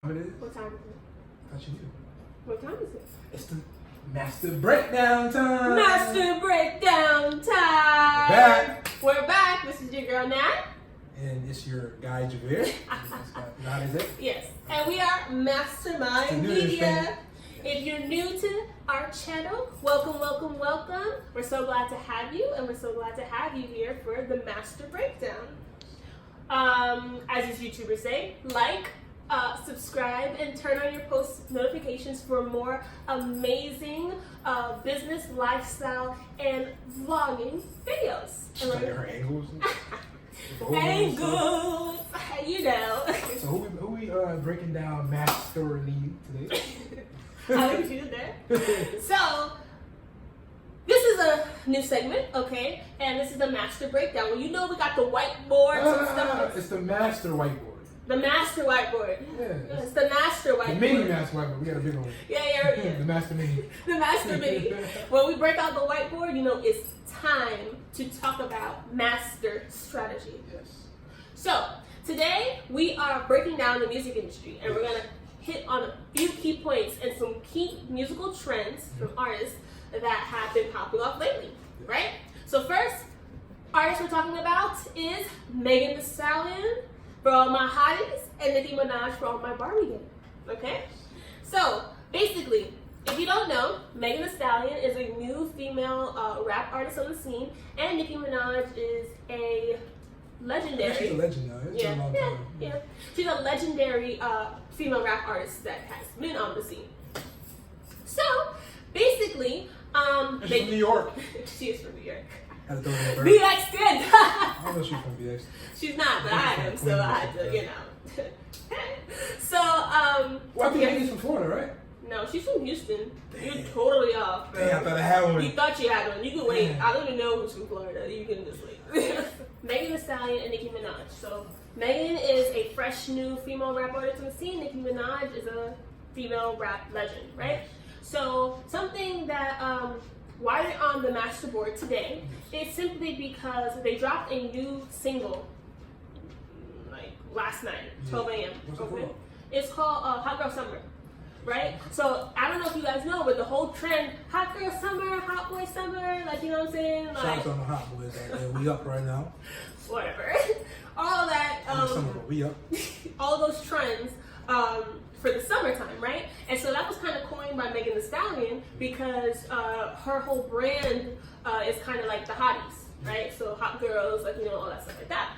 What it is? What time is it? I thought you knew. What time is it? It's the Master Breakdown time. Master Breakdown time. We're back. This is your girl Nat. And it's your guy Javier. Not is it? Yes. And we are MVSTERmind Media. If you're new to our channel, welcome, welcome, welcome. We're so glad to have you, and we're so glad to have you here for the Master Breakdown. As these YouTubers say, like, subscribe, and turn on your post notifications for more amazing business, lifestyle, and vlogging videos. She's like her angles. Angles, you know. So who we breaking down MVSTERmind today? I like you did that. So this is a new segment, okay? And this is the Master Breakdown. Well, you know we got the whiteboard and stuff. It's the Master White Board. The Master Whiteboard. Yeah. It's the Master Whiteboard. The mini Master Whiteboard. We got a bigger one. Yeah. The Master Mini. The Master Mini. When we break out the whiteboard, you know, it's time to talk about master strategy. Yes. So today we are breaking down the music industry, and we're gonna hit on a few key points and some key musical trends from artists that have been popping off lately, right? So first artist we're talking about is Meagan Thee Stallion for all my hotties and Nicki Minaj for all my Barbie gang, okay? So basically, if you don't know, Meagan Thee Stallion is a new female rap artist on the scene, and Nicki Minaj is a legendary. She's a legend now. It's been a long time. Yeah. She's a legendary female rap artist that has been on the scene. So basically, She's from New York. She is from New York. Had to throw it in her. BX good. I don't know if she's from BX. She's not, but I am, so I had to, you know. So Well, I think Megan's from Florida, right? no, she's from Houston. You're totally off, bro. Damn, I thought I had one. You thought you had one. You can wait. Damn. I don't even know who's from Florida. You can just wait. Meagan Thee Stallion and Nicki Minaj. So Megan is a fresh new female rap artist on the scene. Nicki Minaj is a female rap legend, right? So something that why they're on the master board today is simply because they dropped a new single like last night, 12 a.m. What's it called? It's called Hot Girl Summer. Right? So I don't know if you guys know, but the whole trend, hot girl summer, hot boy summer, like, you know what I'm saying? Like, Shout out to the hot boys out there. We up right now. whatever. All that, Summer, but we up. all those trends for the summertime, right? And so that was kind of coined by Meagan Thee Stallion because her whole brand is kind of like the hotties, right? So hot girls, like, you know, all that stuff like that.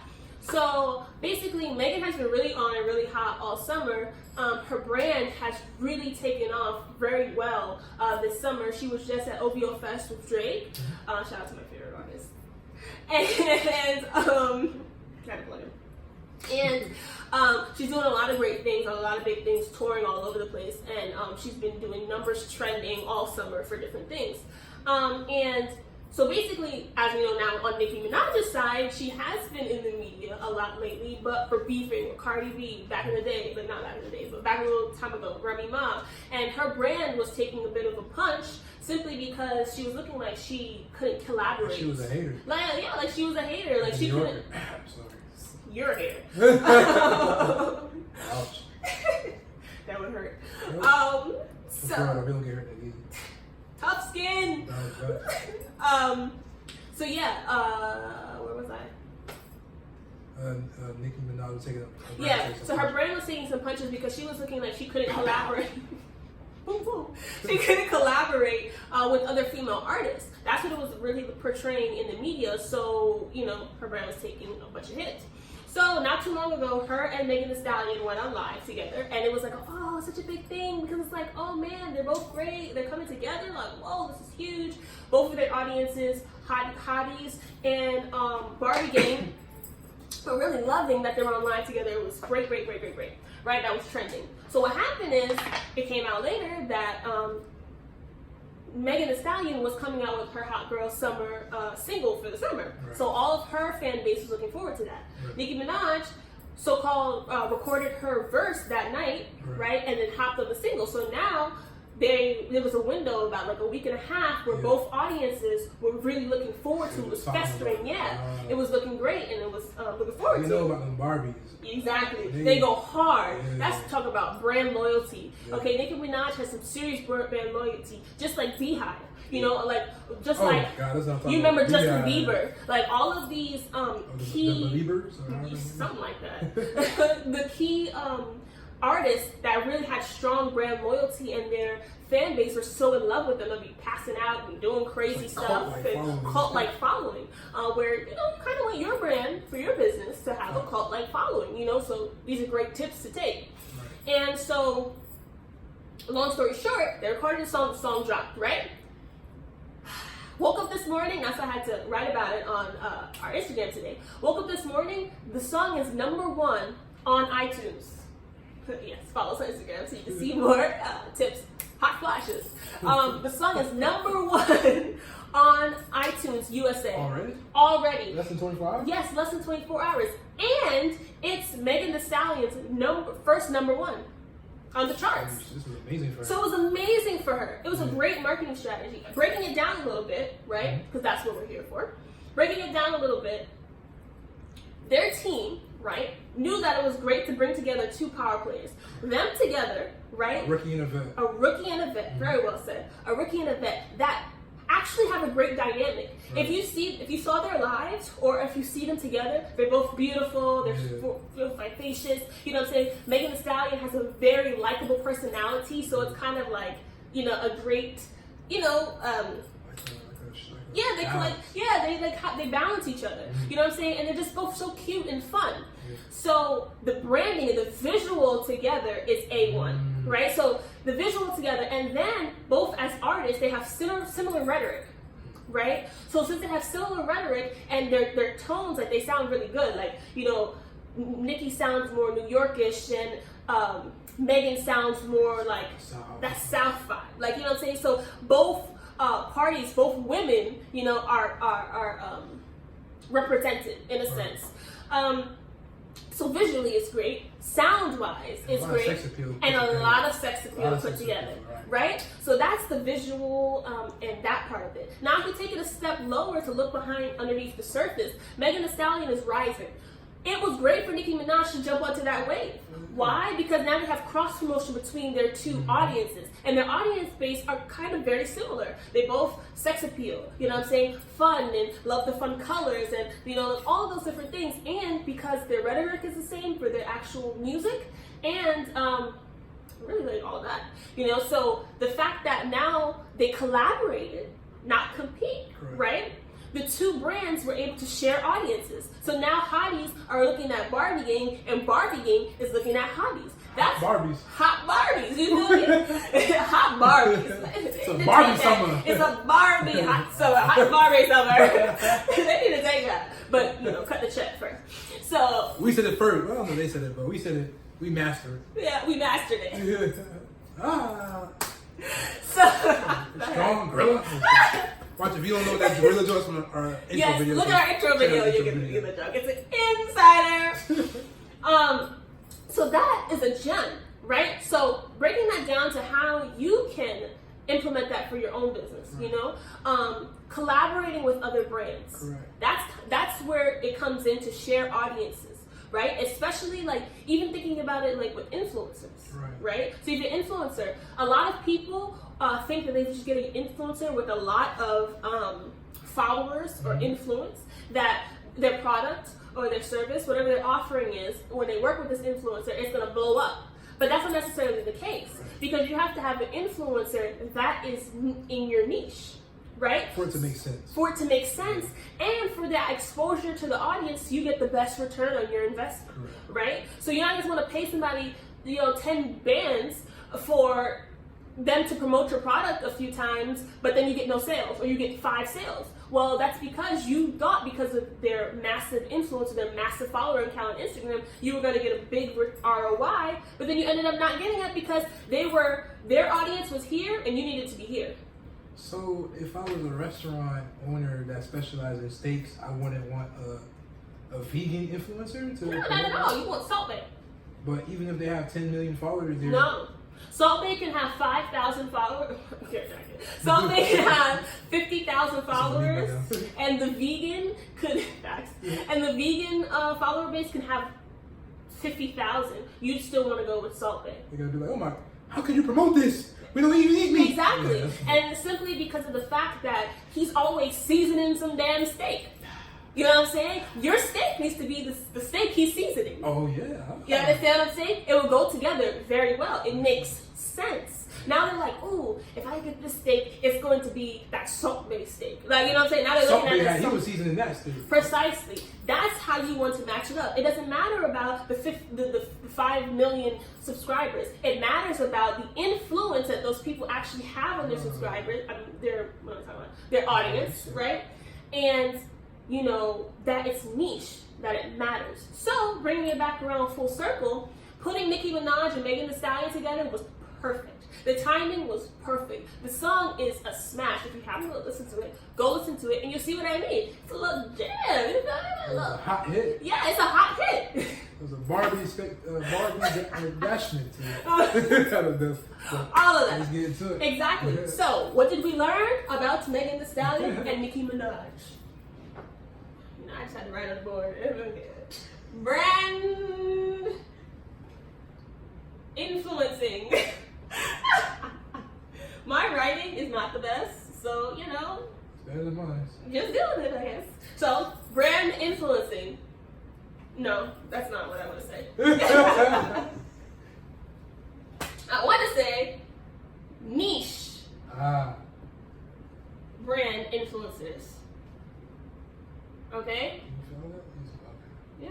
So basically, Megan has been really on and really hot all summer. Her brand has really taken off very well this summer. She was just at OVO Fest with Drake. Shout out to my favorite artist. And gotta plug him. And she's doing a lot of great things, a lot of big things, touring all over the place. And she's been doing numbers trending all summer for different things. And so basically, as we know now, on Nicki Minaj's side, she has been in the media a lot lately, but for beefing with Cardi B back in the day, like not back in the day, but back a little time ago, Remy Ma. And her brand was taking a bit of a punch simply because she was looking like she couldn't collaborate. She was a hater. Like, yeah, like she was a hater. Like she couldn't. I'm sorry. You're a hater. Ouch. That would hurt. So we don't get hurt that easy. Tough skin. So yeah, where was I? Nicki Minaj was taking Yeah, so her brand was taking some punches because she was looking like she couldn't collaborate. Boom, boom. She couldn't collaborate with other female artists. That's what it was really portraying in the media. So, you know, her brand was taking a bunch of hits. So not too long ago, her and Meagan Thee Stallion went on live together, and it was like, oh, such a big thing because it's like, oh man, they're both great. They're coming together. Like, whoa, this is huge. Both of their audiences, hotties, and Barbie gang, were really loving that they were on live together. It was great. Right? That was trending. So what happened is, it came out later that Meagan Thee Stallion was coming out with her Hot Girl Summer single for the summer. Right. So all of her fan base was looking forward to that. Right. Nicki Minaj, so-called, recorded her verse that night, right? And then hopped on the single. So now there was a window about like a week and a half where both audiences were really looking forward to it. It was festering, it was looking great, and it was looking forward to it. You know about them Barbies. Exactly. They go hard. That's talk about brand loyalty. Okay, Nicki Minaj has some serious brand loyalty, just like Beehive. You know, like just like God, you remember Justin Bieber, like all of these key the something like that. The key artists that really had strong brand loyalty and their fan base were so in love with them, they'll be passing out and doing crazy stuff and cult-like following. Where you kind of want your brand for your business to have a cult-like following. So these are great tips to take. Right. And so, long story short, they recorded the song dropped, right? Woke up this morning, that's why I had to write about it on our Instagram today. Woke up this morning, the song is #1 on iTunes. Yes, follow us on Instagram so you can see more tips, hot flashes. The song is #1 on iTunes USA. Already. Less than 24 hours? Yes, less than 24 hours. And it's Megan Thee Stallion's first #1 on the charts. This was amazing for her. So it was amazing for her. It was a great marketing strategy. Breaking it down a little bit, right? Because that's what we're here for. Breaking it down a little bit, their team, right, knew that it was great to bring together two power players. Them together, right? A rookie and a vet. A rookie and a vet. Very well said. A rookie and a vet that actually have a great dynamic. Right. If you saw their lives, or if you see them together, they're both beautiful. They're vivacious. You know what I'm saying? Megan Thee Stallion has a very likable personality, so it's kind of like a great, they balance each other. You know what I'm saying? And they're just both so cute and fun. So the branding and the visual together is A1, right? So the visual together, and then both as artists, they have similar rhetoric, right? So since they have similar rhetoric and their tones, like they sound really good. Like, Nicki sounds more New Yorkish, and Megan sounds more like that South vibe. Like, you know what I'm saying? So both parties, both women, are represented in a sense. So visually it's great, sound-wise it's great, and a lot of sex appeal put together, right? So that's the visual and that part of it. Now if we take it a step lower to look underneath the surface, Megan Thee Stallion is rising. It was great for Nicki Minaj to jump onto that wave. Why? Because now they have cross-promotion between their two audiences. And their audience base are kind of very similar. They both sex appeal, you know what I'm saying? Fun, and love the fun colors, and all those different things. And because their rhetoric is the same for their actual music, and really all that. So the fact that now they collaborated, not compete, right? The two brands were able to share audiences. So now hotties are looking at Barbie Gang, and Barbie Gang is looking at hotties. That's hot Barbies, you feel me? Hot Barbies. It's a Barbie summer. It's a Barbie hot summer, hot Barbie summer. They need to take that. But, cut the check first. So. We said it first. Well, I don't know if they said it, but we said it. We mastered it. Yeah, we mastered it. Strong gorilla. Watch, if you don't know that gorilla joke from our intro video. Look at our intro video, you can see the joke. It's an insider. So that is a gem, right? So breaking that down to how you can implement that for your own business, collaborating with other brands. Correct. That's where it comes in to share audiences, right? Especially even thinking about it with influencers, right? So if you're an influencer, a lot of people think that they just get an influencer with a lot of followers or influence, that their product or their service, whatever their offering is, when they work with this influencer, it's going to blow up. But that's not necessarily the case, because you have to have an influencer that is in your niche, right? For it to make sense. For it to make sense, and for that exposure to the audience, you get the best return on your investment, right? So you're not just want to pay somebody, 10 bands for them to promote your product a few times, but then you get no sales, or you get 5 sales. Well, that's because you thought, because of their massive influence, or their massive follower count on Instagram, you were going to get a big ROI, but then you ended up not getting it because their audience was here and you needed to be here. So if I was a restaurant owner that specialized in steaks, I wouldn't want a vegan influencer to... No, not at all. You want Salt Bae. But even if they have 10 million followers, no. Salt Bae can have 5,000 followers. Salt Bae can have 50,000 followers, and the vegan could and the vegan follower base can have 50,000. You'd still want to go with Salt Bae. They're gonna be like, oh my, how can you promote this? We don't even eat meat. Exactly, Yeah. and simply because of the fact that he's always seasoning some damn steak. You know what I'm saying? Your steak needs to be the steak he's seasoning. Oh yeah. You understand what I'm saying? It will go together very well. It makes sense. Now they're like, ooh, if I get this steak, it's going to be that Salt Bae steak. Like, you know what I'm saying? Now they're Salt looking Bae, at he was seasoning that steak. Precisely. That's how you want to match it up. It doesn't matter about the 5 million subscribers. It matters about the influence that those people actually have on their subscribers, what am I talking about? Their audience, right? And you know, that it's niche, that it matters. So, bringing it back around full circle, putting Nicki Minaj and Meagan Thee Stallion together was perfect. The timing was perfect. The song is a smash. If you haven't listened to it, go listen to it and you'll see what I mean. It's a little jam. It was a hot hit. Yeah, it's a hot hit. It was a Barbie dashment to it. All of that. Let's get into it. Exactly. So, what did we learn about Meagan Thee Stallion and Nicki Minaj? I just had to write on the board. Brand influencing. My writing is not the best, so you know. It's better than mine. Just deal with it, I guess. So, brand influencing. No, that's not what I want to say. I want to say niche brand influencers. Okay? Yeah.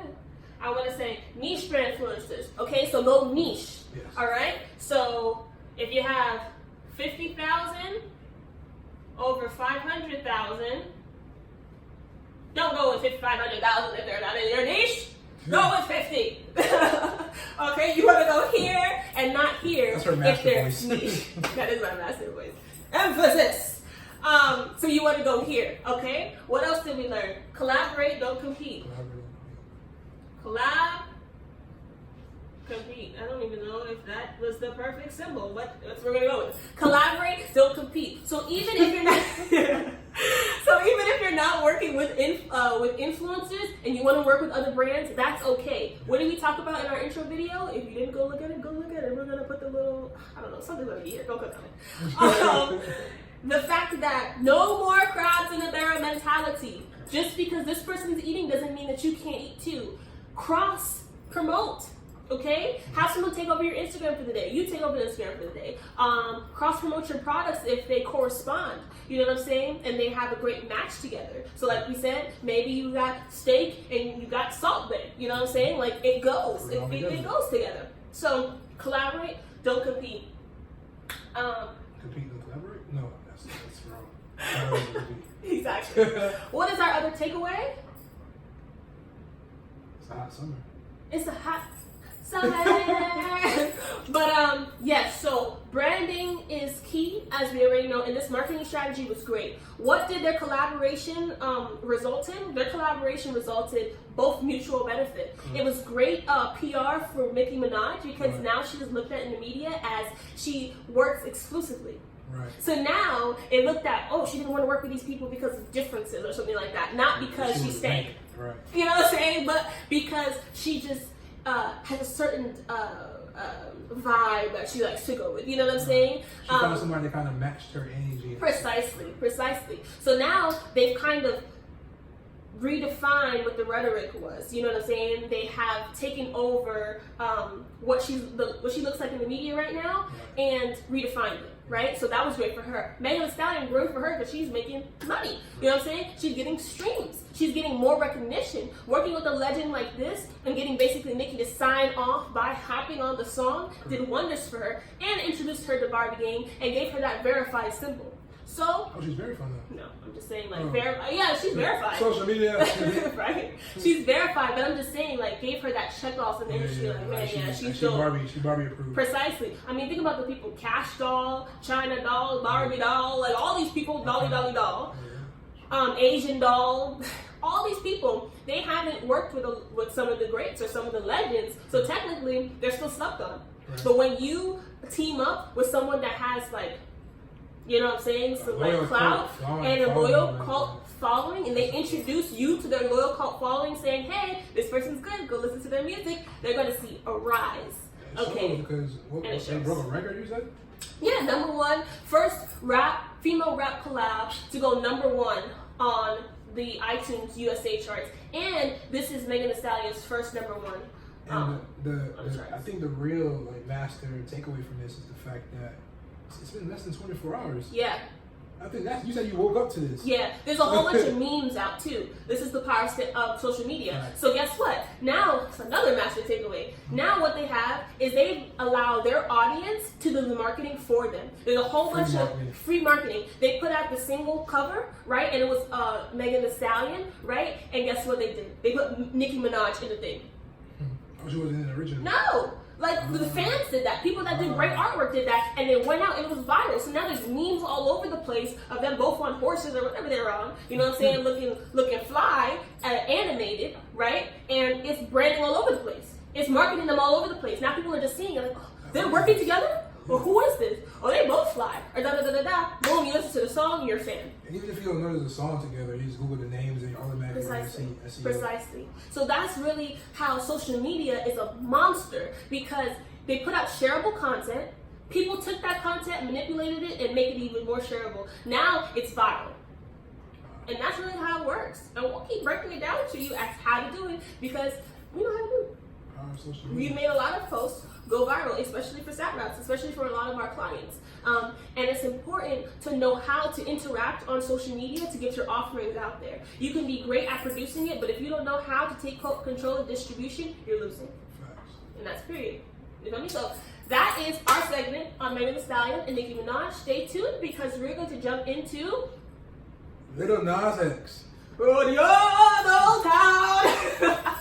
I want to say niche brand influencers. Okay, so go niche. Yes. All right? So if you have 50,000 over 500,000, don't go with 500,000 if they're not in your niche. Go with 50. Okay, you want to go here and not here. That's her if master they're voice. niche. That is my master voice. Emphasis. So you want to go here, okay? What else did we learn? Collaborate, don't compete. Collab, compete. I don't even know if that was the perfect symbol, but that's what we're gonna go with. Collaborate, don't compete. So even if you're not, working with influencers and you want to work with other brands, that's okay. What did we talk about in our intro video? If you didn't go look at it, go look at it. We're gonna put the little, I don't know, something's gonna be here. Go click on it. The fact that no more crabs in a barrel mentality. Just because this person's eating doesn't mean that you can't eat too. Cross promote, okay? Have someone take over your Instagram for the day. You take over the Instagram for the day. Cross promote your products if they correspond. You know what I'm saying? And they have a great match together. So like we said, maybe you got steak and you got Salt Bae. You know what I'm saying? Like it goes. It goes together. So collaborate, don't compete. Compete and collaborate? No, that's wrong. Exactly. What is our other takeaway? It's a hot summer. It's a hot summer. But yes, so branding is key, as we already know, and this marketing strategy was great. What did their collaboration result in? Their collaboration resulted both mutual benefit. It was great PR for Nicki Minaj because now she was looked at in the media as she works exclusively. Right. So now it looked at, oh, she didn't want to work with these people because of differences or something like that. Not because she stank. Right. You know what I'm saying? But because she just has a certain vibe that she likes to go with. You know what I'm saying? She found somebody that kind of matched her energy. Precisely. So now they've kind of redefined what the rhetoric was. You know what I'm saying? They have taken over what she looks like in the media right now and redefined it. Right? So that was great for her. Meagan Thee Stallion, great for her because she's making money. You know what I'm saying? She's getting streams. She's getting more recognition. Working with a legend like this and getting basically Nicki to sign off by hopping on the song did wonders for her and introduced her to Barbie Gang and gave her that verified symbol. So, oh, she's verified now. No, I'm just saying like verified. Yeah, she's verified. Social media, right? She's verified, but I'm just saying like gave her that check off in the industry. Like man, she's Barbie approved. Precisely. I mean, think about the people: Cash Doll, China Doll, Barbie Doll, like all these people, Dolly Doll, Asian Doll. All these people, they haven't worked with some of the greats or some of the legends, so technically they're still slept on. Right. But when you team up with someone that has like, you know what I'm saying, some like clout and a loyal cult following, and they introduce you to their loyal cult following, saying, "Hey, this person's good. Go listen to their music." They're gonna see a rise. Okay. Because they broke a record, you said? Yeah, #1, first female rap collab to go #1 on the iTunes USA charts, and this is Megan Thee Stallion's first #1. And I think the real like master takeaway from this is the fact that it's been less than 24 hours. Yeah. I think you said you woke up to this. Yeah, there's a whole bunch of memes out too. This is the power of social media. Right. So guess what? Now, it's another master takeaway. Now what they have is they allow their audience to do the marketing for them. There's a whole bunch of free marketing. They put out the single cover, right? And it was Megan Thee Stallion, right? And guess what they did? They put Nicki Minaj in the thing. Oh, she wasn't in the original. No! Like, the fans did that. People that did great artwork did that, and it went out and it was viral. So now there's memes all over the place of them both on horses or whatever they're on. You know what I'm saying? Looking fly, animated, right? And it's branding all over the place. It's marketing them all over the place. Now people are just seeing it like, oh, they're working together? Well, who is this? Oh, they both fly. Or da-da-da-da-da. Boom, you listen to the song, you're a fan. And even if you don't know there's a song together, you just Google the names and you automatically see SEO. Precisely. So that's really how social media is a monster, because they put out shareable content. People took that content, manipulated it, and make it even more shareable. Now it's viral. And that's really how it works. And we'll keep breaking it down to you as how to do it, because we know how to do it. We made a lot of posts go viral, especially for sat raps, especially for a lot of our clients. And it's important to know how to interact on social media to get your offerings out there. You can be great at producing it, but if you don't know how to take control of distribution, you're losing. Facts. And that's period. You know me? So that is our segment on Megan Thee Stallion and Nicki Minaj. Stay tuned, because we're going to jump into Little Nas X. Rodeo Town.